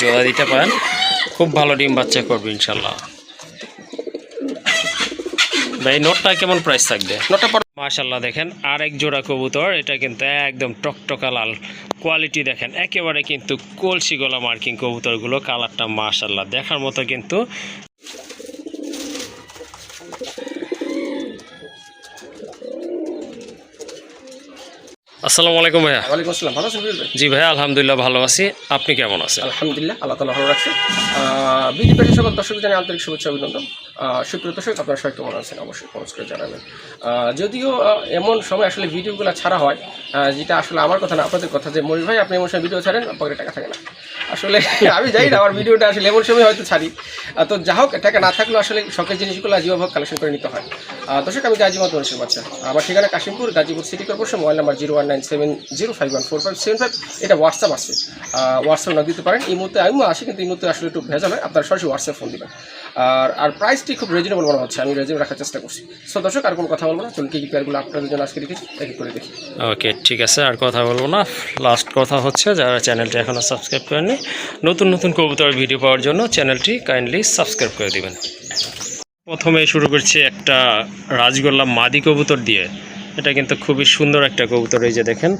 জোড়া দিতে পারেন, খুব ভালো ডিম বাচ্চা করবে ইনশাল্লাহ। ভাই নোটটা কেমন প্রাইস থাকবে? নোটটা মাশাল্লাহ দেখেন আরেক জোড়া কবুতর, এটা কিন্তু একদম টকটকা লাল কোয়ালিটি, দেখেন একেবারে কিন্তু কলসি গলা মার্কিং কবুতরগুলো, কালারটা মাশাল্লাহ দেখার মতো কিন্তু। আসসালামু আলাইকুম ভাইয়া। ওয়ালাইকুম আসসালাম, ভালো আছেন? জি ভাইয়া আলহামদুলিল্লাহ ভালো আছি, আপনি কেমন আছেন? আলহামদুলিল্লাহ, আল্লাহ তাআলা ভালো রাখছে। বিডি পেজের সকল দর্শক জানাই আন্তরিক শুভেচ্ছা অভিনন্দন। সুপ্রিয় দর্শক, আপনারা সবাই কেমন আছেন অবশ্যই কমেন্ট করে জানাবেন। যদিও এমন সময় আসলে ভিডিওগুলো ছাড়া হয়, যেটা আসলে আমার কথা না আপনাদের কথা, যে মনির ভাই আপনি এমন সময় ভিডিও ছাড়েন পকেটে টাকা থাকে না। আসলে আমি জানি না আমার ভিডিওটা আসলে এমন সময় হয়তো ছাড়ি, তো যা হোক টাকা না থাকলেও আসলে শখের জিনিসগুলো জীবভাগ কালেকশন করে নিতে হয়। দর্শক, আমি গাজী মোহাম্মদ মনির বাচ্চা, আমার ঠিকানা Kashimpur, Gazipur city corporation, mobile number 0197051457। এটা হোয়াটসঅ্যাপ আছে, হোয়াটসঅ্যাপ না দিতে পারেন। এই মুহূর্তে আমি আসি, কিন্তু এই মুহূর্তে আসলে একটু ভেজাল হয়, আপনারা সরাসরি হোয়াটসঅ্যাপ ফোন দেবেন। আর প্রাইসটি খুব রিজনেবল মনে হচ্ছে, আমি রিজনেবল রাখার চেষ্টা করছি। সো দর্শক, আর কোনো কথা বলবো না, চলুন কি পেয়ারগুলো আপনাদের জন্য আজকে রেখেছি এক এক করে দেখি। ওকে ঠিক আছে, আর কথা বলবো না। লাস্ট কথা হচ্ছে, যারা চ্যানেলটি এখনও সাবস্ক্রাইব করেননি, নতুন নতুন কবুতর ভিডিও পাওয়ার জন্য চ্যানেলটি কাইন্ডলি সাবস্ক্রাইব করে দিবেন। প্রথমে শুরু করছি একটা রাজগোল্লা মাদি কবুতর দিয়ে। এটা কিন্তু খুবই সুন্দর একটা কবুতর, এই যে দেখেন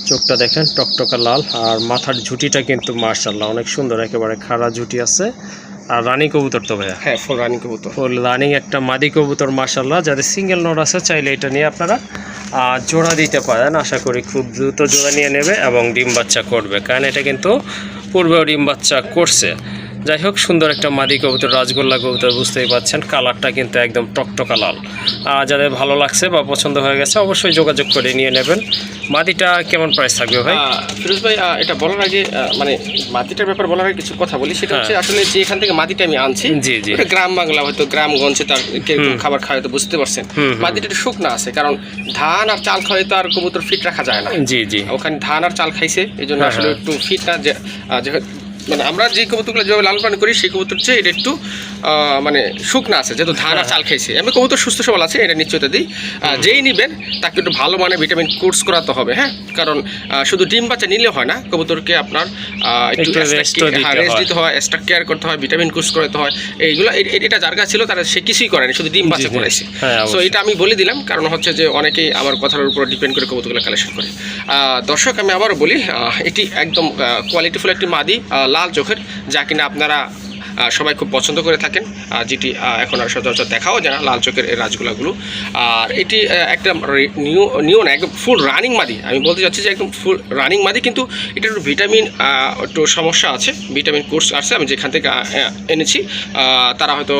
চোখটা দেখেন টকটকা লাল, আর মাথার ঝুঁটিটা কিন্তু মাশাআল্লাহ অনেক সুন্দর, একেবারে খাড়া ঝুঁটি আছে। আর রানী কবুতর তো ভাইয়া? হ্যাঁ, ফুল রানিং কবুতর, ফুল রানিং একটা মাদি কবুতর মাশাআল্লাহ। যাদের সিঙ্গেল নোট আছে চাইলে এটা নিয়ে আপনারা জোড়া দিতে পারেন, আশা করি খুব দ্রুত জোড়া নিয়ে নেবে এবং ডিম বাচ্চা করবে, কারণ এটা কিন্তু পূর্বেও ডিম বাচ্চা করছে। যাই হোক, সুন্দর একটা মাদি কবুতর, রাজগোল্লা কবুতর, বুঝতেই পাচ্ছেন কালারটা কিন্তু একদম টকটকা লাল। যাদের ভালো লাগছে বা পছন্দ হয়ে গেছে অবশ্যই যোগাযোগ করে নিয়ে নেবেন। মাদিটা কেমন প্রাইস থাকবে ভাই? ফিরোজ ভাই, এটা বলার আগে মানে মাটিটার ব্যাপার বলার আগে কিছু কথা বলি। সেটা হচ্ছে আসলে যে এখান থেকে মাটিটা আমি আনছি, জি জি, গ্রাম বাংলা, হয়তো গ্রামগঞ্জে তার কিরকম খাবার খাওয়াই তো বুঝতে পারছেন। মাটিটা একটু শুকনা আছে, কারণ ধান আর চাল খাওয়াই তো আর কবুতর ফিট রাখা যায় না। জি জি, ওখানে ধান আর চাল খাইছে, এই জন্য আসলে একটু ফিট না। মানে আমরা যে কবুতরগুলো যেভাবে লালন পালন করি সেই কবুতর চেয়ে এটা একটু মানে শুকনা আছে, যেহেতু ধান আর চাল খাইছে। আমি কবুতর সুস্থ সবল আছে, এটা নিশ্চয়তা দিই। যেই নেবেন তাকে একটু ভালো মানে ভিটামিন কোর্স করাতে হবে। হ্যাঁ, কারণ শুধু ডিম বাচ্চা নিলে হয় না, কবুতরকে আপনার একটু রেস্ট দিতে হয়, এক্সট্রা কেয়ার করতে হয়, ভিটামিন কোর্স করাতে হয়। এইগুলো এটা যার কাছে ছিল তারা সে কিছুই করেনি, শুধু ডিম বাচ্চা করেছে। সো এটা আমি বলে দিলাম, কারণ হচ্ছে যে অনেকেই আমার কথার উপর ডিপেন্ড করে কবুতরগুলো কালেকশন করে। দর্শক, আমি আবারও বলি, এটি একদম কোয়ালিটিফুল একটি মাদি লাল চোখের, যা কিনা আপনারা সবাই খুব পছন্দ করে থাকেন, যেটি এখন আর সচরাচর দেখাও যায় না, লাল চোখের এই রাজগোলাগুলো। আর এটি একটা নিউ না, একদম ফুল রানিং মাদি। আমি বলতে চাচ্ছি যে একদম ফুল রানিং মাদি, কিন্তু এটা একটু ভিটামিন একটু সমস্যা আছে, ভিটামিন কোর্স আছে। আমি যেখান থেকে এনেছি তারা হয়তো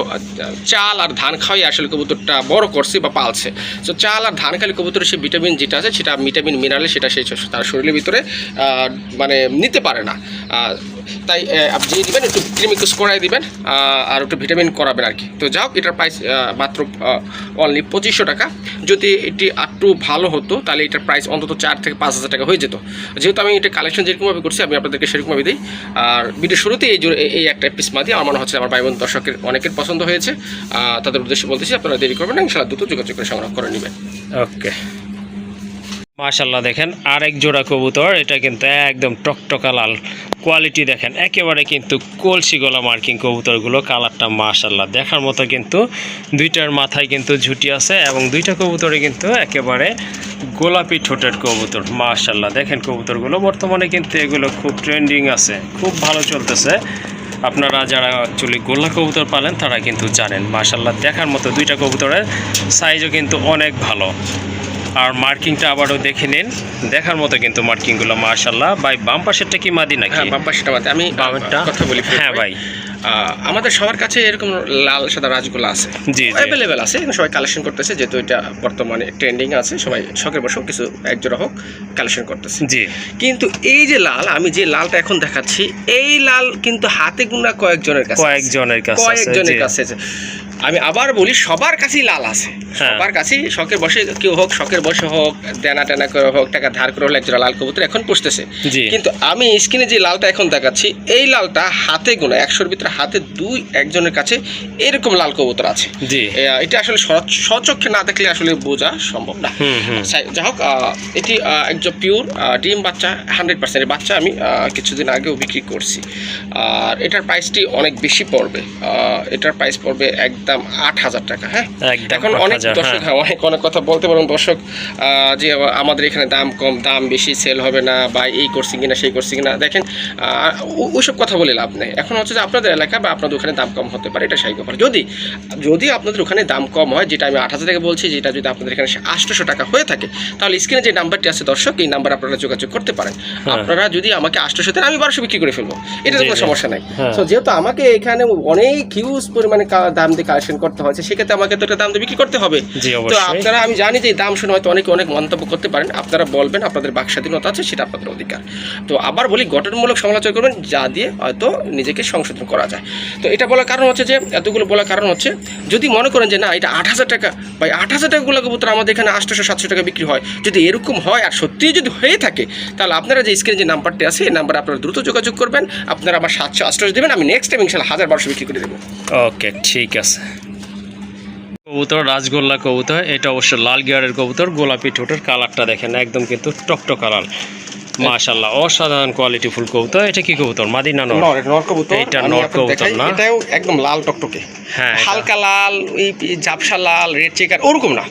চাল আর ধান খাওয়াই আসলে কবুতরটা বড় করছে বা পালছে। সো চাল আর ধান খালি কবুতরের সেই ভিটামিন যেটা আছে, সেটা ভিটামিন মিনারেল সেটা সেই তার শরীরের ভিতরে মানে নিতে পারে না। তাই আপনি যে দেবেন একটু ক্রিমিকোস করাই দিবেন আর একটু ভিটামিন করাবেন আর কি। তো যাও, এটার প্রাইস মাত্র অনলি 2500 টাকা। যদি এটি একটু ভালো হতো তাহলে এটার প্রাইস অন্তত 4 থেকে 5,000 টাকা হয়ে যেত। যেহেতু আমি এটা কালেকশন যেরকমভাবে করছি, আমি আপনাদেরকে সেরকমভাবে দিই। আর ভিডিও শুরুতে এই একটা পিস মাদি আমার মনে হচ্ছে আমার ভাই বোন দর্শকের অনেকের পছন্দ হয়েছে, তাদের উদ্দেশ্যে বলতেছি আপনারা দেরি করবেন না, ইনশাআল্লাহ দ্রুত যোগাযোগ করে সংগ্রহ করে নেবেন। ওকে, মাশাল্লাহ দেখেন আরেক জোড়া কবুতর, এটা কিন্তু একদম টকটকা লাল কোয়ালিটি, দেখেন একেবারে কিন্তু কলসি গলা মার্কিং কবুতরগুলো, কালারটা মাশাল্লাহ দেখার মতো। কিন্তু দুইটার মাথায় কিন্তু ঝুঁটি আছে এবং দুইটা কবুতরে কিন্তু একেবারে গোলাপি ঠোঁটের কবুতর, মাশাল্লাহ দেখেন কবুতরগুলো। বর্তমানে কিন্তু এগুলো খুব ট্রেন্ডিং আছে, খুব ভালো চলতেছে। আপনারা যারা অ্যাকচুয়ালি গোল্লা কবুতর পালেন তারা কিন্তু জানেন। মাশাল্লাহ দেখার মতো, দুইটা কবুতরের সাইজও কিন্তু অনেক ভালো। আর মার্কিংটা আবারও দেখে নিন, দেখার মতো কিন্তু মার্কিংগুলো মাশাআল্লাহ। ভাই বাম পাশেরটা কি মাদি নাকি? হ্যাঁ, বাম পাশেরটা মাদি। আমি বামেরটা কথা বলি। হ্যাঁ ভাই, আমাদের সবার কাছে এরকম লাল সাদা রাজগোলা আছে, জি অ্যাভেলেবেল আছে, সবাই কালেকশন করতেছে, যেহেতু এটা বর্তমানে ট্রেন্ডিং আছে, সবাই শখের বসেও কিছু একজোড়া হোক কালেকশন করতেছে। জি, কিন্তু এই যে লাল, আমি যে লালটা এখন দেখাচ্ছি, এই লাল কিন্তু হাতে গোনা কয়েকজনের কাছে আছে। আমি আবার বলি সবার কাছেই লাল আছে, হ্যাঁ। সবার কাছেই শখের বসে কেউ হোক, শখের বসে হোক, দেনা টেনা করে হোক, টাকা ধার করে হোক, একজোড়া লাল কবুতর এখন পুষতেছে। জি। কিন্তু আমি স্ক্রিনে যে লালটা এখন দেখাচ্ছি, এই লালটা হাতে গোনা 100-র ভিতরে হাতে 2-1 জনের কাছে এরকম লাল কবুতর আছে। জি। এটা আসলে স্বচক্ষে না দেখলে আসলে বোঝা সম্ভব না। যাই হোক, এটি একজন পিওর ডিম বাচ্চা 100%। বাচ্চা আমি কিছুদিন আগেও বিক্রি করছি। আর এটার প্রাইসটি অনেক বেশি পড়বে, এটার প্রাইস পড়বে একদম 8,000 টাকা। হ্যাঁ, একদম এখন অনেক 8,000, দর্শক অনেক কথা বলতে পারেন দর্শক, যে আমাদের এখানে দাম কম, দাম বেশি, সেল হবে না, বা এই করছি কিনা সেই করছি কিনা। দেখেন, ওইসব কথা বলে লাভ নেই। এখন হচ্ছে যে আপনাদের এলাকা বা আপনাদের ওখানে দাম কম হতে পারে, এটা স্বাভাবিক ব্যাপার। যদি আপনাদের ওখানে দাম কম হয়, যেটা আমি 8,000 টাকা বলছি, যেটা যদি আপনাদের এখানে 800 টাকা হয়ে থাকে, তাহলে স্ক্রিনে যে নাম্বারটি আছে দর্শক, এই নাম্বার আপনারা যোগাযোগ করতে পারেন। আপনারা যদি আমাকে 800 দেন, আমি 1200 বিক্রি করে ফেলবো, এটা তো কোনো সমস্যা নাই। তো যেহেতু আমাকে এখানে অনেক হিউজ পরিমাণে দাম দিয়ে কালেকশন করতে হয়েছে, সেক্ষেত্রে আমাকে তো একটা দাম দিয়ে বিক্রি করতে হবে। তো আপনারা, আমি জানি যে দাম শুনে হয়তো অনেক মন্তব্য করতে পারেন, আপনারা বলবেন, আপনাদের বাক স্বাধীনতা আছে, সেটা আপনাদের অধিকার। তো আবার বলি, গঠনমূলক সমালোচনা করবেন যা দিয়ে হয়তো নিজেকে সংশোধন করা যায়। তো এটা বলার কারণ হচ্ছে যে, এতগুলো বলার কারণ হচ্ছে, যদি মনে করেন যে না এটা 8,000 টাকা, বা 8,000 টাকাগুলো কবুতর আমাদের এখানে 800-700 টাকা বিক্রি হয়, যদি এরকম হয় আর সত্যিই যদি হয়ে থাকে, তাহলে আপনারা যে স্ক্রিনে যে নাম্বারটি আছে, এই নাম্বারে আপনারা দ্রুত যোগাযোগ করবেন। আপনারা আবার 700-800 দেবেন, আমি নেক্সট টাইম ইনশাল্লাহ 1,000-1,200 বিক্রি করে দেবো। ওকে, ঠিক আছে। কবুতর রাজগোল্লা কবুতর, এটা অবশ্য লাল গিয়ারের কবুতর। গোলাপি ঠোঁটের কালারটা দেখেন, একদম কিন্তু টকটক কালার, মাশাআল্লাহ, অসাধারণ কোয়ালিটি ফুল কবুতর। এটা কি কবুতর, মাদি না নর? নর কবুতর। এটা নর কবুতর না? এটাও একদম লাল টকটকে, হ্যাঁ, হালকা লাল, এই ঝাপসা লাল, রেড চেকার ওরকম না,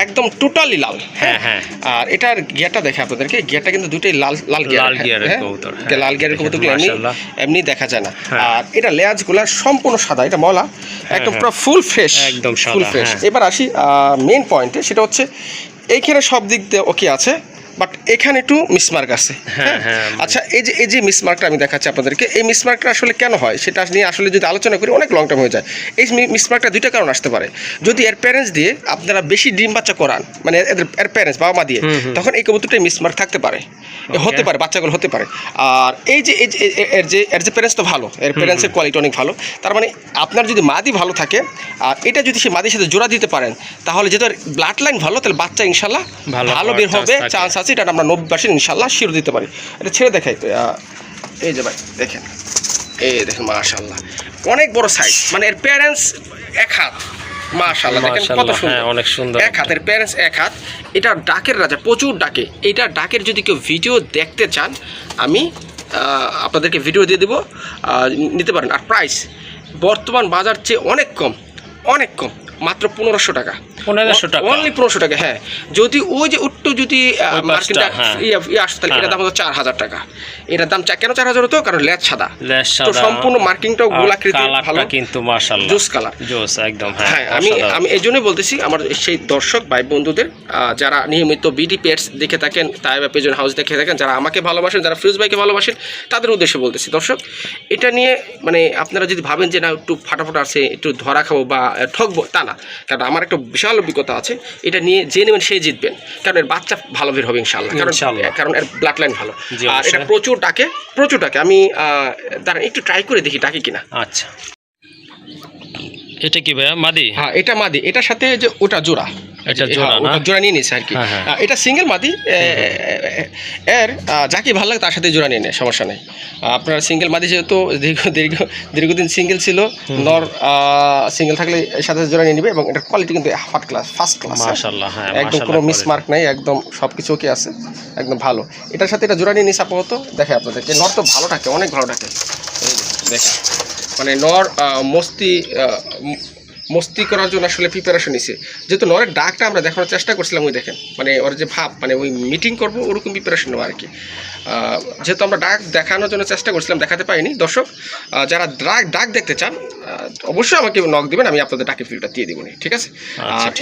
একদম টোটালি লাল। হ্যাঁ হ্যাঁ। আর এটার গিয়ারটা দেখে আপনাদেরকে, গিয়ারটা কিন্তু দুটোই লাল গিয়ারের কবুতর। লাল গিয়ারের কবুতরগুলো এমনি দেখা যায় না। আর এটা লেজগুলা সম্পূর্ণ সাদা, এটা মলা একদম পুরো ফুল ফ্রেশ, একদম ফুল ফ্রেশ। এবার আসি মেইন পয়েন্টে, সেটা হচ্ছে এইখানে সব দিক দিয়ে ওকে আছে, বাট এখানে একটু মিসমার্ক আছে। আচ্ছা, এই যে মিসমার্কটা আমি দেখাচ্ছি আপনাদেরকে, এই মিসমার্কটা আসলে কেন হয় সেটা নিয়ে আসলে যদি আলোচনা করি অনেক লং টাইম হয়ে যায়। এই মিসমার্কটা দুইটা কারণ আসতে পারে। যদি এর প্যারেন্টস দিয়ে আপনারা বেশি ডিম বাচ্চা করান, মানে এর প্যারেন্টস বাবা মা দিয়ে, তখন এই কবুতরটাই মিসমার্ক থাকতে পারে, হতে পারে, বাচ্চাগুলো হতে পারে। আর এই যে এর যে প্যারেন্টস তো ভালো, এর প্যারেন্টসের কোয়ালিটি অনেক ভালো। তার মানে আপনার যদি মাদি ভালো থাকে, আর এটা যদি সেই মাদির সাথে জোড়া দিতে পারেন, তাহলে যেহেতু ব্লাড লাইন ভালো, তাহলে বাচ্চা ইনশাল্লাহ ভালো বের হবে, চান্স আছে। এটা আমরা 90% ইনশাল্লাহ শিওর দিতে পারি। এটা ছেড়ে দেখাই তো, এই যে ভাই দেখেন, এই দেখেন মাশাআল্লাহ অনেক বড় সাইজ, মানে এর প্যারেন্টস এক হাত, মাশাআল্লাহ দেখেন কত সুন্দর, অনেক সুন্দর। এক হাতের প্যারেন্টস এক হাত। এটা ডাকের রাজা, প্রচুর ডাকে। এটা ডাকের যদি কেউ ভিডিও দেখতে চান, আমি আপনাদেরকে ভিডিও দিয়ে দেবো, নিতে পারেন। আর প্রাইস বর্তমান বাজার চেয়ে অনেক কম, অনেক কম, মাত্র 1,500 টাকা, 1,500 টাকা, অনলি 1,500 টাকা। হ্যাঁ, যদি ওই যে উট্টু যদি মার্কেটে আসতো, তাহলে এটার দাম হতো 4,000 টাকা। এটার দাম কেন 4,000 হতো? কারণ লেজ সাদা, তো সম্পূর্ণ মার্কিংটাও গোলাকৃতি ভালো, কিন্তু মাশাআল্লাহ জোস কালার, জোস একদম। হ্যাঁ, আমি এই জন্যই বলতেছি, আমার সেই দর্শক ভাই বন্ধুদের যারা নিয়মিত বিডি পেটস দেখে থাকেন, তাইবা পিজন হাউস দেখে থাকেন, যারা আমাকে ভালোবাসেন, যারা ফিরোজ ভাইকে ভালোবাসেন, তাদের উদ্দেশ্যে বলতেছি দর্শক, এটা নিয়ে মানে আপনারা যদি ভাবেন যে না একটু ফাটাফাটা আছে, একটু ধরা খাবো বা ঠকবো, তা না। কারণ আমার একটা বিশাল অভিজ্ঞতা আছে, এটা নিয়ে যে নেবেন সেই জিতবেন, কারণ এর বাচ্চা ভালো বের হবে ইনশাআল্লাহ, কারণ এর ব্লাড লাইন ভালো। আর এটা প্রচুর ডাকে, প্রচুর ডাকে। আমি দাঁড়ান একটু ট্রাই করে দেখি ডাকে কিনা। আচ্ছা, এটা কি ভাইয়া, মাদি? হ্যাঁ, এটা মাদি। এটার সাথে যে ওটা জোড়া, এটা জোড়া নিয়ে নিচ্ছে আর কি। এটা সিঙ্গেল মাদি, এর যাকে ভালো লাগে তার সাথে জোড়া নিয়ে নেয়, সমস্যা নেই। আপনার সিঙ্গেল মাদি যেহেতু দীর্ঘদিন সিঙ্গেল ছিল, নর সিঙ্গেল থাকলে এর সাথে জোড়া নিয়ে নেবে। এবং এটার কোয়ালিটি কিন্তু ফার্স্ট ক্লাস, মাশাআল্লাহ, একদম কোনো মিসমার্ক নাই, একদম সব কিছু ওকে আছে, একদম ভালো। এটার সাথে এটা জোড়া নিয়ে নিচ্ছে আপাতত। দেখে আপনাদেরকে, নর তো ভালো থাকে, অনেক ভালো থাকে। দেখেন, মানে নর মস্তি করার জন্য আসলে প্রিপারেশন নিছে। যেহেতু নরের ডাকটা আমরা দেখানোর চেষ্টা করছিলাম, ওই দেখেন, মানে ওর যে ভাব, মানে ওই মিটিং করবো ওরকম প্রিপারেশন নেওয়া আর কি। যেহেতু আমরা ডাক দেখানোর জন্য চেষ্টা করছিলাম, দেখাতে পাইনি। দর্শক যারা ডাক দেখতে চান, অবশ্যই আমাকে নক দেবেন, আমি আপনাদের ডাকের ফিলটা দিয়ে দেবো, ঠিক আছে?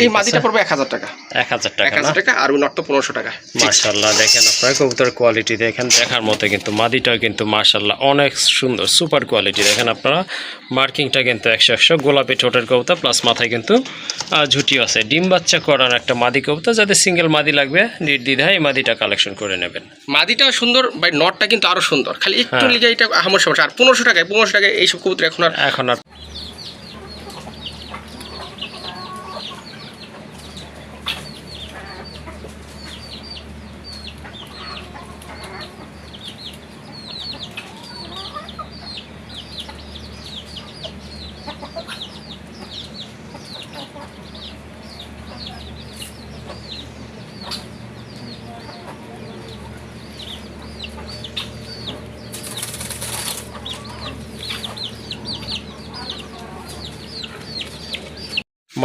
এই মাদিটা পড়বে 1,000 টাকা, 1,000 টাকা, আর ওই নট তো 1,500 টাকা। মাশাআল্লাহ, দেখেন আপনার কবুতরের কোয়ালিটি দেখেন, দেখার মতো কিন্তু মাদিটাও কিন্তু মাশাআল্লাহ অনেক সুন্দর, সুপার কোয়ালিটি। দেখেন আপনারা, মার্কিংটা কিন্তু 100 গোলাপি ঠোঁটের কবুতর, প্লাস মাথায় কিন্তু ঝুটিও আছে। ডিম বাচ্চা করার একটা মাদি কবুতর, যাদের সিঙ্গেল মাদি লাগবে নির্দ্বিধায় এই মাদিটা কালেকশন করে নেবেন। মাদিটাও সুন্দর ভাই, নটটা কিন্তু আরো সুন্দর, খালি একটু লিগে এটা আমার সমস্যা। আর 1,500 টাকায় এইসব কবুতর এখন আর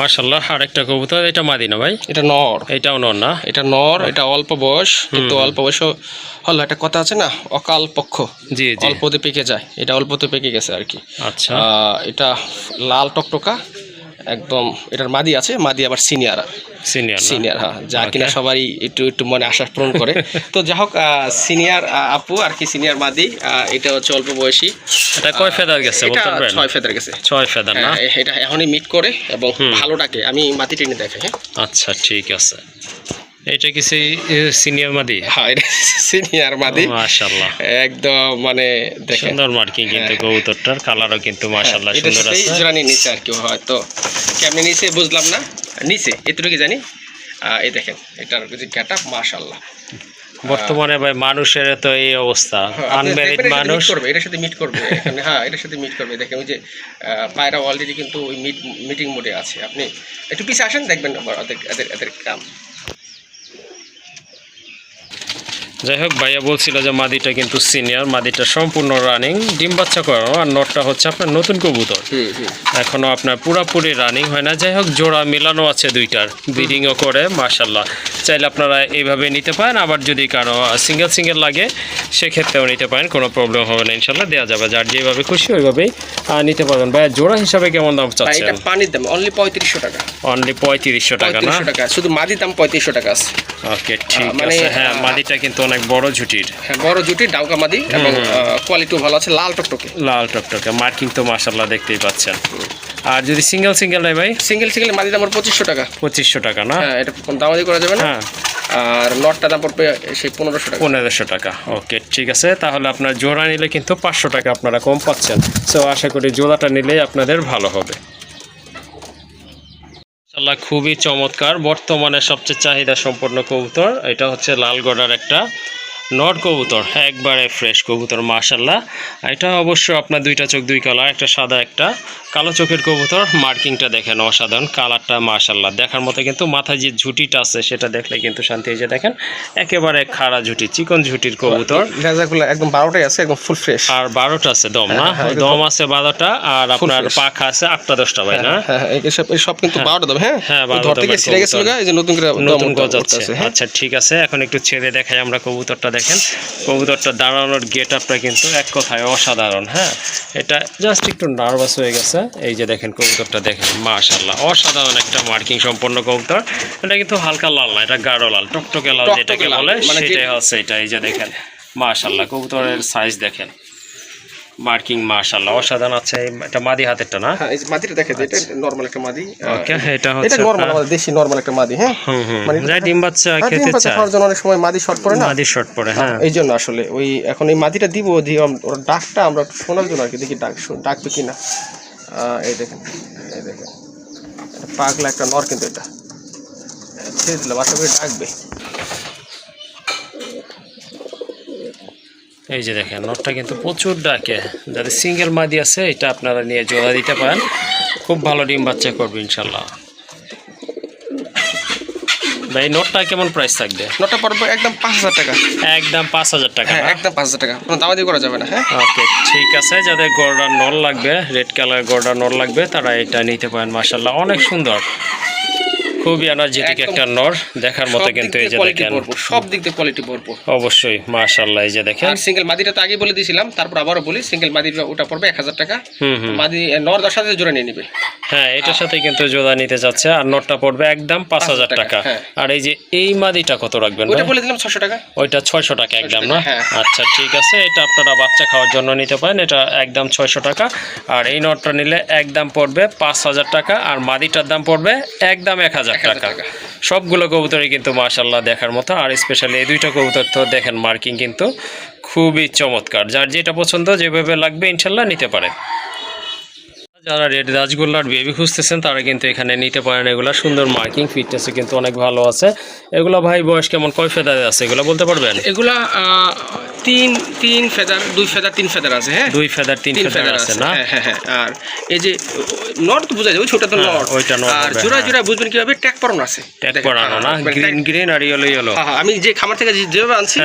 মাশাআল্লাহ, আরেকটা কবুতর, এটা মাদি না ভাই? এটা নর। এটাও নর না? এটা নর, এটা অল্প বয়স, কিন্তু অল্প বয়স হলো একটা কথা আছে না, অকাল পক্ষ। জি জি। অল্পতে পেকে যায়, এটা অল্পতে পেকে গেছে আর কি। আচ্ছা। এটা লাল টকটকা একদম। এটার মাদি আছে, মাদি আবার সিনিয়র। সিনিয়র হ্যাঁ, যা কিনা সবারই একটু একটু মনে আশা পূরণ করে। তো যাই হোক, সিনিয়র আপু আর কি, সিনিয়র মাদি। এটা হচ্ছে অল্প বয়সী। এটা কয় ফেদার গেছে এটা বলতে পারবেন? 6 ফেদার গেছে। 6 ফেদার না? এটা এখনই মিট করে এবং ভালো ডাকে। আমি মাটি টেনে দেখাই। হ্যাঁ, আচ্ছা ঠিক আছে। এটা কি সিনিয়র মাদি? হ্যাঁ, এটা সিনিয়র মাদি। মাশাআল্লাহ, একদম মানে দেখেন সুন্দর মার্কিং কিন্তু কবুতরটার, কালারও কিন্তু মাশাআল্লাহ সুন্দর আছে। এই জোড়া নিচে আর কি, হয়তো কেমনে নিচে বুঝলাম না, নিচে এতটুকু জানি। এই দেখেন এটার যে গেটআপ, মাশাআল্লাহ। বর্তমানে ভাই মানুষের তো এই অবস্থা, আনম্যারিড মানুষ এটার সাথে মিট করবে এখানে। হ্যাঁ, এটার সাথে মিট করবে। দেখেন ওই যে পায়রা অলরেডি কিন্তু ওই মিটিং মোডে আছে। আপনি একটু পিছিয়ে আসেন, দেখবেন এদের কাম। যাই হোক, ভাইয়া বলছিল যে মাদিটা কিন্তু সিনিয়র, মাদিটা সম্পূর্ণ রানিং, ডিম বাচ্চা করানো, আর নটটা হচ্ছে আপনার নতুন কবুতর, এখনো আপনার পুরাপুরি রানিং হয় না। যাই হোক, জোড়া মিলানো আছে দুইটার, ব্রিডিংও করে মাশাআল্লাহ। চাইলে আপনারা এইভাবে নিতে পারেন, আবার যদি কারো সিঙ্গেল লাগে সেক্ষেত্রেও নিতে পারেন, কোনো প্রবলেম হবে না, ইনশাল্লাহ দেওয়া যাবে। যার যেভাবে খুশি ওইভাবেই নিতে পারবেন। ভাইয়া জোড়া হিসাবে কেমন দাম চাচ্ছেন? এটা পানির দাম অনলি 3500 টাকা। অনলি 3500 টাকা না? 3500 টাকা, শুধু মাদির দাম 3500 টাকা আছে। ওকে ঠিক আছে। হ্যাঁ, মাদিটা কিন্তু অনেক বড় ঝুটির। হ্যাঁ, বড় ঝুটির, ডাউকা মাদি, এবং কোয়ালিটিও ভালো আছে, লাল টকটকে। লাল টকটকে মার্কিং তো মাশাআল্লাহ দেখতেই পাচ্ছেন। আর যদি সিঙ্গেল নেই ভাই? সিঙ্গেল মাদির দাম 2500 টাকা। 2500 টাকা না? হ্যাঁ, এটা কোন দামাদি করা যাবে না। হ্যাঁ, আর নটটা দাম পড়বে সেই 1500 টাকা। 1500 টাকা। ওকে ঠিক আছে, তাহলে আপনার জোড়া নিলে কিন্তু 500 টাকা আপনারা কম পাচ্ছেন। সো আশা করি জোড়াটা নিলেই আপনাদের ভালো হবে। মাশাআল্লাহ, খুবই চমৎকার, বর্তমানে সবচেয়ে চাহিদা সম্পন্ন কবুতর। এটা হচ্ছে লালগড়ার একটা নট কবুতর, একবারে ফ্রেশ কবুতর মাশাআল্লাহ। এটা অবশ্য আপনার দুইটা চোখ দুই কালার, একটা সাদা একটা কালো চোখের কবুতর। মার্কিংটা দেখেন অসাধারণ, কালারটা মাশাআল্লাহ দেখার মতো। কিন্তু মাথায় যে ঝুটিটা আছে সেটা দেখলে কিন্তু শান্তি। এই যে দেখেন একেবারে খাড়া ঝুটি, চিকন ঝুটির কবুতর। লেজারগুলো একদম 12টাই আছে, একদম ফুল ফ্রেশ। আর 12টা আছে দম না? দম আছে 12টা, আর আপনার পাখা আছে 8টা 10টা ভাই না? হ্যাঁ, সব কিন্তু 12টা দম। হ্যাঁ, হ্যাঁ, ধর থেকে ছিঁড়ে গেছে, এই যে নতুন করে নতুন গজ আছে। আচ্ছা ঠিক আছে, এখন একটু ছেড়ে দেখাই আমরা কবুতরটা। দেখেন কবুতরটা দাঁড়ানোর গেট আপটা কিন্তু এক কথায় অসাধারণ। হ্যাঁ, এটা জাস্ট একটু নার্ভাস হয়ে গেছে। এই যে দেখেন কবুতরটা দেখেন মাশাআল্লাহ, অসাধারণ একটা মার্কিং সম্পন্ন কবুতর। এটা কিন্তু হালকা লাল না, এটা গাঢ় লাল, টকটকে লাল যেটাকে বলে সেটাই হচ্ছে এটা। এই যে দেখেন মাশাআল্লাহ, কবুতরের সাইজ দেখেন, মার্কিং মাশাআল্লাহ অসাধারণ আছে। এটা মাদি হাতেরটা না? হ্যাঁ, এই যে মাদিটা দেখেন, এটা নরমাল একটা মাদি। ওকে, এটা হচ্ছে নরমাল, আমাদের দেশি নরমাল একটা মাদি। হ্যাঁ, মানে যাই ডিম বাচ্চা খেতে চায়, খাওয়ার জন্য অনেক সময় মাদি শর্ট পড়ে না, মাদি শর্ট পড়ে। হ্যাঁ, এই জন্য আসলে ওই এখন এই মাদিটা দিব, দিয়ে ওর ডাকটা আমরা শোনার জন্য আর কি, দেখি ডাকবে কিনা। এই দেখেন পাগলা একটা নর, কিন্তু এটা ছেড়ে দিলাম, আশা করি ডাকবে। এই যে দেখেন নটটা কিন্তু প্রচুর ডাকে। যাদের সিঙ্গেল মাদি আছে এটা আপনারা নিয়ে জোড়া দিতে পারেন, খুব ভালো ডিম বাচ্চা করবে ইনশাল্লাহ। ভাই নটটা কেমন প্রাইস থাকবে? নটটা পড়বে একদম 5000 টাকা। একদম 5000 টাকা? হ্যাঁ, একদম 5000 টাকা, কোনো দামাদি করা যাবে না। হ্যাঁ, ওকে ঠিক আছে। যাদের গড়া নল লাগবে, রেড কালার গড়া নল লাগবে, তারা এটা নিতে পারেন। মাশাআল্লাহ অনেক সুন্দর, খুবই এনার্জেটিক একটা নর, দেখার মতো কিন্তু। এই যে দেখেন সব দিক দিয়ে কোয়ালিটি ভরপুর অবশ্যই মাশাআল্লাহ। এই যে দেখেন, আর সিঙ্গেল মাদিটা তো আগে বলে দিয়েছিলাম, তারপর আবারও বলি, সিঙ্গেল মাদিটা ওটা পড়বে 1000 টাকা। মাদি নর 10,000 জোড়া নিয়ে নেবে। হ্যাঁ, এটার সাথে কিন্তু জোড়া নিতে যাচ্ছে, আর নটটা পড়বে একদম 5000 টাকা। আর এই যে এই মাদিটা কত রাখবেন? ওটা বলে দিলাম 600 টাকা। ওইটা 600 টাকা একদম না? আচ্ছা ঠিক আছে, এটা আপনারা বাচ্চা খাওয়ার জন্য নিতে পারেন, এটা একদম 600 টাকা। আর এই নটটা নিলে একদম পড়বে 5000 টাকা, আর মাদিটার দাম পড়বে একদম 1000 টাকা। সবগুলো কবুতরই কিন্তু মাশাআল্লাহ দেখার মতো। আর স্পেশালি এই দুইটা কবুতর তো দেখেন মার্কিং কিন্তু খুবই চমৎকার। যার যেটা পছন্দ যেভাবে লাগবে ইনশাল্লাহ নিতে পারে। যারা রেড রাজগোল্লার বেবি খুঁজতেছেন তারা কিন্তু এখানে নিতে পারেন। এগুলা সুন্দর মার্কিং, ফিটনেসে কিন্তু অনেক ভালো আছে। এগুলো ভাই বয়স কেমন, কয় ফেদারে আছে এগুলো বলতে পারবেন? এগুলা তিন ফেদার, 2 ফেদার, 3 ফেদার আছে। হ্যাঁ, 2 ফেদার 3 ফেদার আছে না? হ্যাঁ। আর এই যে নট তো বোঝা যায়, ওই ছোটটা তো নট, ওইটা নট। আর জোড়া বুঝবেন কিভাবে, ট্যাগ পরানো আছে। ট্যাগ পরানো না, গ্রিন আর ইয়েলো। হ্যাঁ, আমি যে খামার থেকে যেভাবে আনছি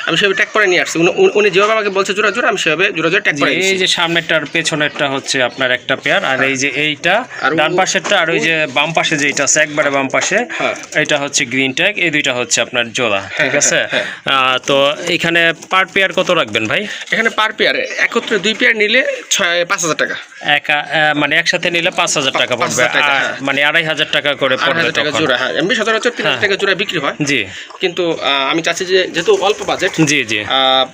আমি সেভাবে ট্যাগ পরে নিয়ে আসছি। উনি যেভাবে আমাকে বলছে জোড়া আমি সেভাবে জোড়া ট্যাগ পরে নিয়েছি। এই যে সামনেরটার পেছনেরটা হচ্ছে আপনার একটা পেয়ার, আর এই যে এইটা ডান পাশেরটা, আর ওই যে বাম পাশে যেটা আছে একবারে বাম পাশে, এটা হচ্ছে গ্রিন ট্যাগ। এই দুইটা হচ্ছে আপনার জোড়া, ঠিক আছে? তো এখানে পার পেয়ার কত রাখবেন ভাই? এখানে পার পেয়ার একত্রে 2 পেয়ার নিলে 5,000 টাকা। মানে একসাথে নিলে 5,000 টাকা পড়বে, মানে 2,500 টাকা করে পড়বে জোড়া। হ্যাঁ, এমনি সচরাচর 3,000 টাকা জোড়া বিক্রি হয়। জি, কিন্তু আমি চাচ্ছি যে যেহেতু অল্প বাজেট, জি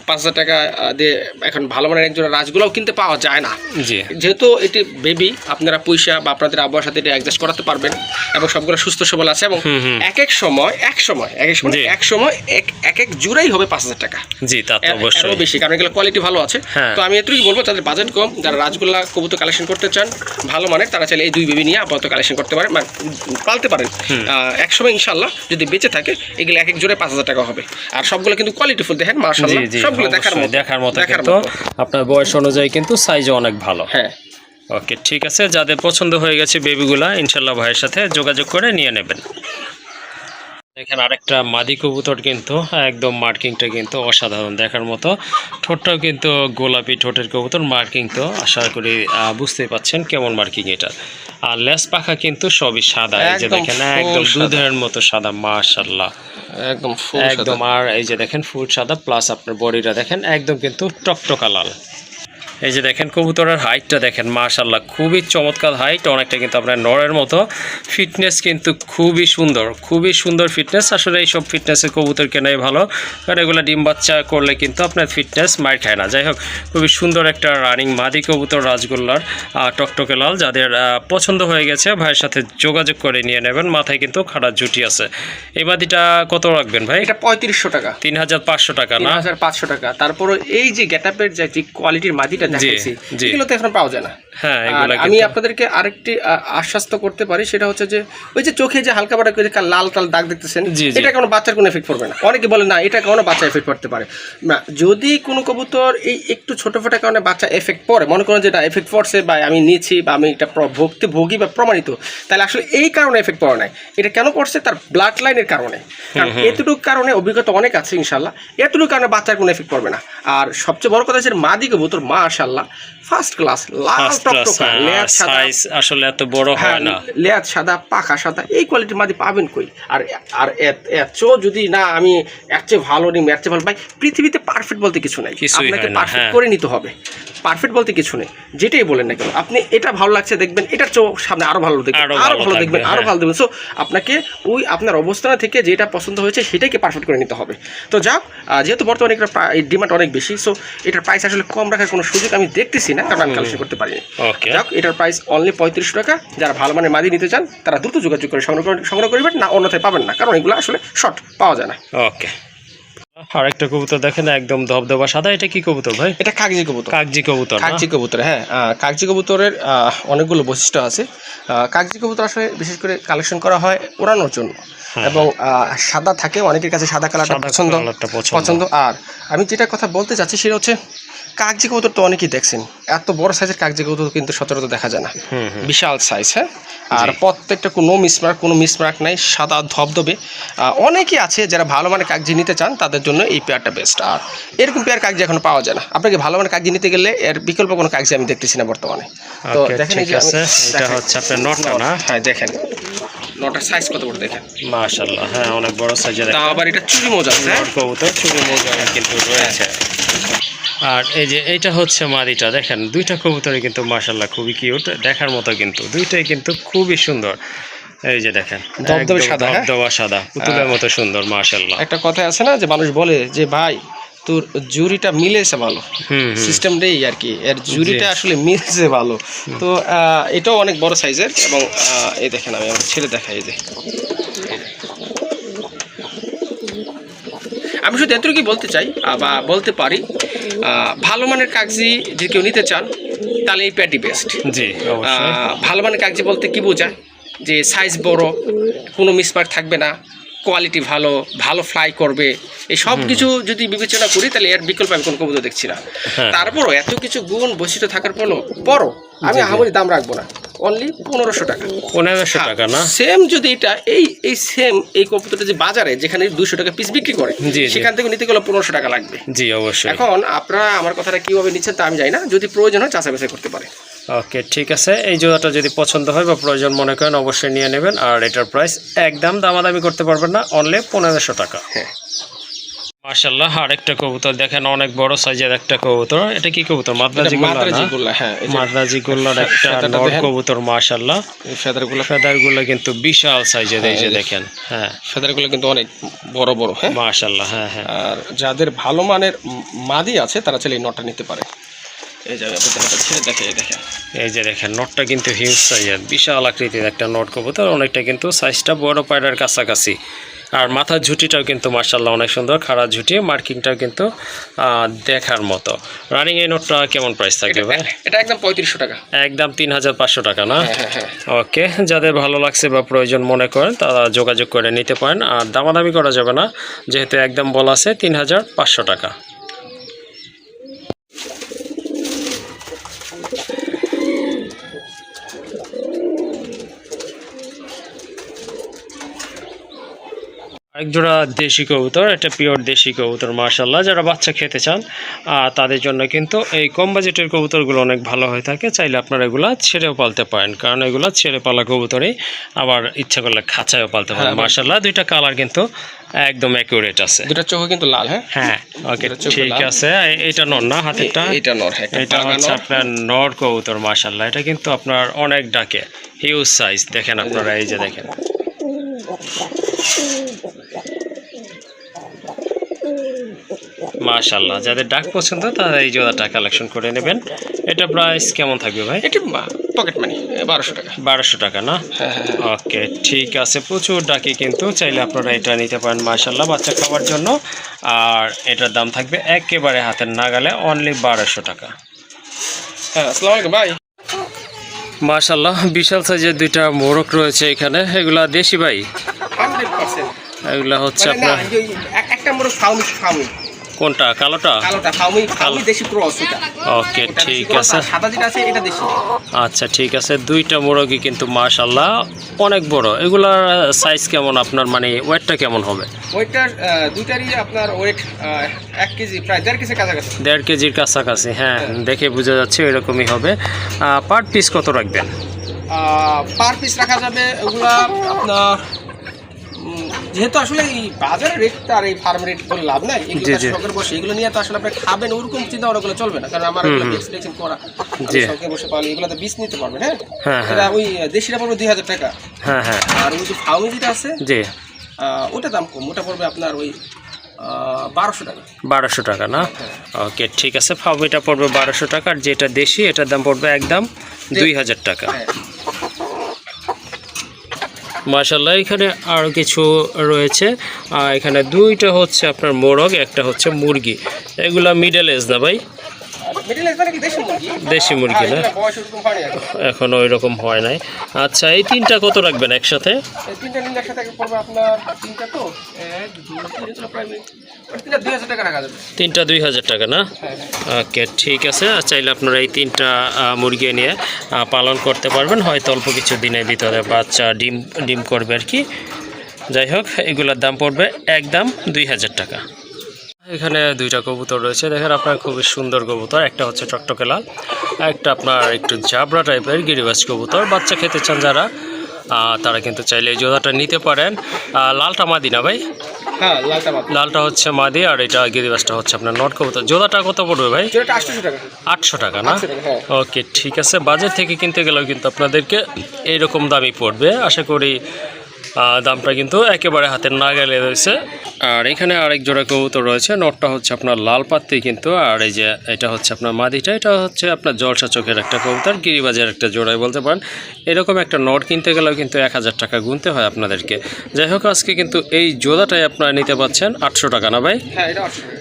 5,000 টাকা দিয়ে এখন ভালো মানের এক জোড়া রাজগুলাও কিনতে পাওয়া যায় না। জি, যেহেতু এটি বেবি, আপনারা পয়সা বা আপনাদের আবহাওয়ার সাথে এটা অ্যাডজাস্ট করাতে পারবেন, এবং সবগুলো সুস্থ সবল আছে, এবং এক সময় এক জোড়াই হবে 5,000 টাকা। জি, তা তো অবশ্যই বেশি, কারণ এগুলো কোয়ালিটি ভালো আছে। তো আমি এটুকুই বলবো, যাদের বাজেট কম, যারা রাজগোল্লা কবুতর কালেকশন করতে চান ভালো মানের, তারা চাইলে এই 2 বেবি নিয়ে আপাতত কালেকশন করতে পারেন, মানে পালতে পারেন। এক সময় ইনশাল্লাহ যদি বেঁচে থাকে এগুলো এক জোড়ায় 5,000 টাকা হবে। আর সবগুলো কিন্তু কোয়ালিটিফুল, দেখেন মাশাআল্লাহ, সবগুলো দেখার মতো। কিন্তু আপনার বয়স অনুযায়ী কিন্তু সাইজও অনেক ভালো। হ্যাঁ, ওকে, ঠিক আছে। যাদের পছন্দ হয়ে গেছে বেবিগুলা, ইনশাল্লাহ ভাইয়ের সাথে যোগাযোগ করে নিয়ে নেবেন। এখানে আরেকটা মাদি কবুতর, কিন্তু একদম মার্কিংটা কিন্তু অসাধারণ দেখার মতো। ঠোঁটটাও কিন্তু গোলাপি ঠোঁটের কবুতর, মার্কিং তো আশা করি বুঝতেই পাচ্ছেন কেমন মার্কিং এটা। আর লেজ পাখা কিন্তু সবই সাদা, এই যে দেখেন একদম দুধের মতো সাদা, মাশাআল্লাহ, একদম। আর এই যে দেখেন ফুল সাদা, প্লাস আপনার বডিটা দেখেন একদম কিন্তু টকটকা লাল। এই যে দেখেন কবুতরের হাইটটা দেখেন, মাশাআল্লাহ খুবই চমৎকার হাইট, অনেকটা কিন্তু আপনার নরের মতো। ফিটনেস কিন্তু খুবই সুন্দর ফিটনেস। আসলে এইসব ফিটনেসের কবুতর কেনাই ভালো, কারণ এগুলো ডিম বাচ্চা করলে কিন্তু আপনার ফিটনেস মার খায় না। যাই হোক, খুবই সুন্দর একটা রানিং মাদি কবুতর রাজগোল্লার, টকটকে লাল। যাদের পছন্দ হয়ে গেছে ভাইয়ের সাথে যোগাযোগ করে নিয়ে নেবেন। মাথায় কিন্তু খাড়া জুটি আছে। এই মাদিটা কত রাখবেন ভাই? এটা 3,500 টাকা। 3,500 টাকা না? 3,500 টাকা। তারপরে এই যে গেটআপের যে কোয়ালিটির মাদিটা দেখাইছি, এগুলো তো এখন পাওয়া যায় না। হ্যাঁ, আমি আপনাদেরকে আরেকটি আশ্বস্ত করতে পারি, সেটা হচ্ছে যে ওই যে চোখে যে হালকা পাটা করে লাল দাগ দেখতেছেন, এটা কোনো বাচ্চার কোনো এফেক্ট পড়বে না। অনেকে বলে না, এটা কোনো বাচ্চা এফেক্ট পড়তে পারে না। যদি কোনো কবুতর এই একটু ছোটফাটা কারণে বাচ্চা এফেক্ট পড়ে, মনে করেন যে এটা এফেক্ট পড়ছে বা আমি নিয়েছি বা আমি এটা ভোগী বা প্রমাণিত, তাহলে আসলে এই কারণে এফেক্ট পড়ে নাই। এটা কেন পড়ছে? তার ব্লাড লাইনের কারণে। কারণ এতটুকু কারণে অভিজ্ঞতা অনেক আছে ইনশাল্লাহ, এতটুকু কারণে বাচ্চার কোনো এফেক্ট পড়বে না। আর সবচেয়ে বড় কথা হচ্ছে মাদি কবুতর মাশাআল্লাহ ফার্স্ট ক্লাস, লাল টকটকা, লেজ সাদা, আসলে এত বড় হয় না, লেজ সাদা, পাখা সাদা, এই কোয়ালিটির মাদি পাবেন কই? আর এত যদি না আমি এর চেয়ে ভালো নিই, এর চেয়ে ভালো ভাই, পৃথিবীতে পারফেক্ট বলতে কিছু নাই। আপনাকে পারফেক্ট করে নিতে হবে। পারফেক্ট বলতে কিছু নেই, যেটাই বলেন না কেন, আপনি এটা ভালো লাগছে দেখবেন, এটার চেয়েও সামনে আরো ভালো দেখবেন, আরো ভালো দেখবেন, আরো ভালো দেখবেন। সো আপনাকে ওই আপনার অবস্থান থেকে যেটা পছন্দ হয়েছে সেটাকে পারফেক্ট করে নিতে হবে। তো যাক, যেহেতু বর্তমানে এটার ডিমান্ড অনেক বেশি, সো এটার প্রাইস আসলে কম রাখার কোনো সুযোগ আমি দেখতেছি না, কারণ আমি কালেকশন করতে পারিনি। যাক, এটার প্রাইস অনলি 3500 টাকা। যারা ভালো মানের মাদি নিতে চান তারা দ্রুত যোগাযোগ করে সংগ্রহ করবেন, না অন্যথায় পাবেন না, কারণ এগুলো আসলে শর্ট পাওয়া যায় না। ওকে, আরেকটা কবুতর দেখেন একদম ধবধবা সাদা, এটা কি কবুতর ভাই? এটা কাগজি কবুতর। কাগজি কবুতর, হ্যাঁ। কাগজি কবুতরের অনেকগুলো বৈশিষ্ট্য আছে। কাগজি কবুতর আসলে বিশেষ করে কালেকশন করা হয় ওড়ানোর জন্য, এবং সাদা থাকে, অনেকের কাছে সাদা কালারটা পছন্দ। আর আমি যেটা কথা বলতে চাচ্ছি সেটা হচ্ছে, কাগজি কবুতর তো অনেকেই দেখছেন, এত বড় সাইজের কাগজি কবুতর কিন্তু সচরাচর দেখা যায় না, বিশাল সাইজ। হ্যাঁ, আর প্রত্যেকটা কোনো মিসমার্ক নাই, সাদা ধবধবে। অনেকেই আছে যারা ভালো মানের কাগজি নিতে চান, তাদের জন্য এই পেয়ারটা বেস্ট। আর এরকম পেয়ার কাগজি এখন পাওয়া যায় না। আপনাকে ভালো মানের কাগজি নিতে গেলে এর বিকল্প কোনো কাগজি আমি দেখতেছি না বর্তমানে। তো দেখেন, এটা হচ্ছে আপনার নটটা না? হ্যাঁ, দেখেন নটার সাইজ কত বড় দেখেন, মাশাআল্লাহ। হ্যাঁ, অনেক বড় সাইজের। তাও আবার এটা চুরি মোজা আছে, কবুতর চুরি মোজা কিন্তু রয়েছে। আর এই যে এইটা হচ্ছে মাদিটা, দেখেন দুইটা কবুতরই কিন্তু মাশাআল্লাহ খুবই কিউট দেখার মতো, কিন্তু দুইটাই কিন্তু খুবই সুন্দর। এই যে দেখেন ধবধবে সাদা পুতুলের মতো সুন্দর, মাশাআল্লাহ। একটা কথা আছে না, যে মানুষ বলে যে ভাই তোর জুরিটা মিলেছে ভালো, সিস্টেমটাই আর কি, এর জুরিটা আসলে মিলেছে ভালো। তো এটাও অনেক বড় সাইজের, এবং এই দেখেন আমি আমার ছেলে দেখাই, এই যে আমি শুধু এতটুকুই বলতে চাই বা বলতে পারি, ভালো মানের কাগজি যদি কেউ নিতে চান তাহলে এই প্যাডই বেস্ট। জি অবশ্যই। ভালো মানের কাগজি বলতে কি বোঝায়, যে সাইজ বড়, কোনো মিসমার্ক থাকবে না, কোয়ালিটি ভালো, ভালো ফ্লাই করবে, এই সব কিছু যদি বিবেচনা করি তাহলে এর বিকল্প আমি কোনো কবুতর দেখছি না। হ্যাঁ। তারপরও এত কিছু গুণ বৈশিষ্ট্য থাকার পরও আমি আহামরি দাম রাখবো না, অনলি 1500 টাকা। 1500 টাকা না? সেম যদি এটা এই সেম এই কবুতরটা যে বাজারে যেখানে 200 টাকা পিস বিক্রি করে, জি, জি। সেখান থেকে নিতে গেলে 1500 টাকা লাগবে। জি অবশ্যই। এখন আপনারা আমার কথাটা কিভাবে নিচ্ছেন তা আমি জানি না, যদি প্রয়োজন হয় চাষা বাছাই করতে পারে। ওকে ঠিক আছে, এই জোড়াটা যদি পছন্দ হয় বা প্রয়োজন মনে করেন অবশ্যই নিয়ে নেবেন। আর এটার প্রাইস একদম দামাদামি করতে পারবেন না, অনলি 1500 টাকা। হ্যাঁ মাশাআল্লাহ, আরেকটা কবুতর দেখেন, অনেক বড় সাইজের একটা কবুতর। এটা কি কবুতর? মাদ্রাজি গোল্লা। হ্যাঁ, মাদ্রাজি গোল্লার একটা নর কবুতর। মাশাআল্লাহ, ফেদারগুলো কিন্তু বিশাল সাইজের, এই যে দেখেন। হ্যাঁ, ফেদারগুলো কিন্তু অনেক বড় বড়। হ্যাঁ মাশাআল্লাহ। হ্যাঁ হ্যাঁ। আর যাদের ভালো মানের মাদি আছে তারা চাইলে এই নটটা নিতে পারে। এই জায়গায় ছেড়ে দেখেন, এই যে দেখেন, নটটা কিন্তু হিউজ সাইজের, বিশাল আকৃতির একটা নট কবুতর। অনেকটা কিন্তু সাইজটা বড় পায়রার কাছাকাছি। আর মাথার ঝুঁটিটাও কিন্তু মাশাআল্লাহ অনেক সুন্দর, খাড়া ঝুঁটি, মার্কিংটাও কিন্তু দেখার মতো। রানিং এই নোটটা কেমন প্রাইস থাকবে ভাই? এটা একদম 3500 টাকা। একদম 3500 টাকা না? হ্যাঁ। ওকে, যাদের ভালো লাগছে বা প্রয়োজন মনে করেন তারা যোগাযোগ করে নিতে পারেন। আর দামাদামি করা যাবে না, যেহেতু একদম বলা আছে 3500 টাকা। এক জোড়া দেশি কবুতর, এটা পিওর দেশি কবুতর। মাশাআল্লাহ, যারা বাচ্চা খেতে চান তাদের জন্য কিন্তু এই কম বাজেটের কবুতরগুলো অনেক ভালো হয়ে থাকে। চাইলে আপনারা এগুলা ছেড়েও পালতে পারেন, কারণ এগুলা ছেড়ে পালা কবুতরই, আবার ইচ্ছা করলে খাঁচায়ও পালতে পারেন। মাশাআল্লাহ, দুইটা কালার কিন্তু একদম অ্যাকুরেট আছে। দুটো চোখ কিন্তু লাল। হ্যাঁ ওকে ঠিক আছে। এটা নর না? হাতেরটা এটা নর। হ্যাঁ, এটা হচ্ছে আপনার নর কবুতর। মাশাআল্লাহ, এটা কিন্তু আপনার অনেক ডাকে, হিউজ সাইজ। দেখেন আপনারা, এই যে দেখেন। মাশাআল্লাহ, যাদের ডাক পছন্দ তারা এই জোড়াটা কালেকশন করে নেবেন। এটা প্রাইস কেমন থাকবে ভাই? এটা পকেট মানি 1200 টাকা। 1200 টাকা না? ওকে ঠিক আছে, প্রচুর ডাকে কিন্তু, চাইলে আপনারা এটা নিতে পারেন মাশাআল্লাহ বাচ্চা খাওয়ার জন্য। আর এটার দাম থাকবে একেবারে হাতের নাগালে, অনলি 1200 টাকা। হ্যাঁ, আসসালামু আলাইকুম ভাই। মাশাআল্লাহ, বিশাল সাইজের দুইটা মোরগ রয়েছে এখানে। এগুলা দেশি ভাই? 100%। এগুলা হচ্ছে আপনার একটা মোরগ ফাউমি। কোনটা? কালোটা? ফাউমি দেশি ক্রস এটা। ওকে ঠিক আছে। সাদা যেটা আছে এটা দেশি। আচ্ছা ঠিক আছে, দুইটা মোরগই কিন্তু মাশাআল্লাহ অনেক বড়। এগুলার সাইজ কেমন আপনার, মানে ওয়েটটা কেমন হবে? ওয়েটটার দুইটারই আপনার ওয়েট 1 কেজি, প্রায় 1.5 কেজি কাছাকাছি। 1.5 কেজির কাছাকাছি। হ্যাঁ, দেখে বোঝা যাচ্ছে এরকমই হবে। পার পিস কত রাখবেন? পার পিস রাখা যাবে ওগুলা আপনার, যেহেতু আসলে এই বাজারের রেটটা আর এই ফার্ম রেট বলে লাভ নাই, এগুলো শখের বসে এগুলো নিয়ে তো আসলে আপনি খাবেন ওরকম চিন্তা ভাবনা করলে চলবে না, কারণ আমার এক্সপেকটেশন করা শখে বসে পালে এগুলো তো বীজ নিতে পারবেন। হ্যাঁ, এটা ওই দেশিটা পড়বে 2000 টাকা। হ্যাঁ হ্যাঁ। আর ওই যে ফাউমি যেটা আছে, জি, ওটা দাম কম, ওটা পড়বে আপনার ওই 1200 টাকা। 1200 টাকা না? ওকে ঠিক আছে, ফাউমিটা পড়বে 1200 টাকা। আর যেটা দেশি এটার দাম পড়বে একদম 2000 টাকা। মাশাআল্লাহ, এখানে আরও কিছু রয়েছে। এখানে দুইটা হচ্ছে আপনার মোরগ, একটা হচ্ছে মুরগি। এগুলা মিডল এজ না ভাই? দেশি মুরগি না? এখনো ওই রকম হয় নাই। আচ্ছা, এই তিনটা কত রাখবেন একসাথে? তিনটা 2000 টাকা না? ওকে ঠিক আছে। চাইলে আপনারা এই তিনটা মুরগি নিয়ে পালন করতে পারবেন, হয়তো অল্প কিছু দিনের ভিতরে বাচ্চা ডিম করবে আর কি। যাই হোক, এগুলোর দাম পড়বে একদম 2000 টাকা। এখানে দুইটা কবুতর রয়েছে, দেখেন আপনার খুবই সুন্দর কবুতর। একটা হচ্ছে টকটকে লাল, একটা আপনার একটু জাবরা টাইপের গিরিবাজ কবুতর। বাচ্চা খেতে চান যারা, তারা কিন্তু চাইলে এই জোড়াটা নিতে পারেন। লালটা মাদি না ভাই? হ্যাঁ, লালটা হচ্ছে মাদি, আর এটা গিরিবাজটা হচ্ছে আপনার নট কবুতর। জোড়াটা কত পড়বে ভাই? 800 টাকা। 800 টাকা না? ওকে ঠিক আছে, বাজার থেকে কিনতে গেলেও কিন্তু আপনাদেরকে এইরকম দামই পড়বে। আশা করি দামটা কিন্তু একেবারে হাতের নাগালে রয়েছে। আর এখানে আরেক জোড়া কবুতর রয়েছে, নটটা হচ্ছে আপনার লাল পাত্তি কিন্তু, আর এই যে এটা হচ্ছে আপনার মাদিটা, এটা হচ্ছে আপনার জলসা চোখের একটা কবুতর, গিরিবাজের একটা জোড়াই বলতে পারেন। এরকম একটা নট কিনতে গেলেও কিন্তু 1000 টাকা গুনতে হয় আপনাদেরকে। যাই হোক, আজকে কিন্তু এই জোড়াটাই আপনারা নিতে পাচ্ছেন 800 টাকা না ভাই? হ্যাঁ,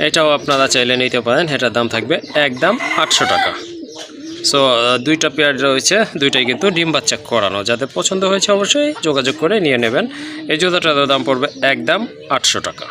এটাও আপনারা চাইলে নিতে পারেন, এটার দাম থাকবে একদম 800 টাকা। সো দুইটা পেয়ার রয়েছে, দুইটাই কিন্তু ডিম বাচ্চা করানো। যাদের পছন্দ হয়েছে অবশ্যই যোগাযোগ করে নিয়ে নেবেন। এই জুতাটার দাম পড়বে একদম 800 টাকা।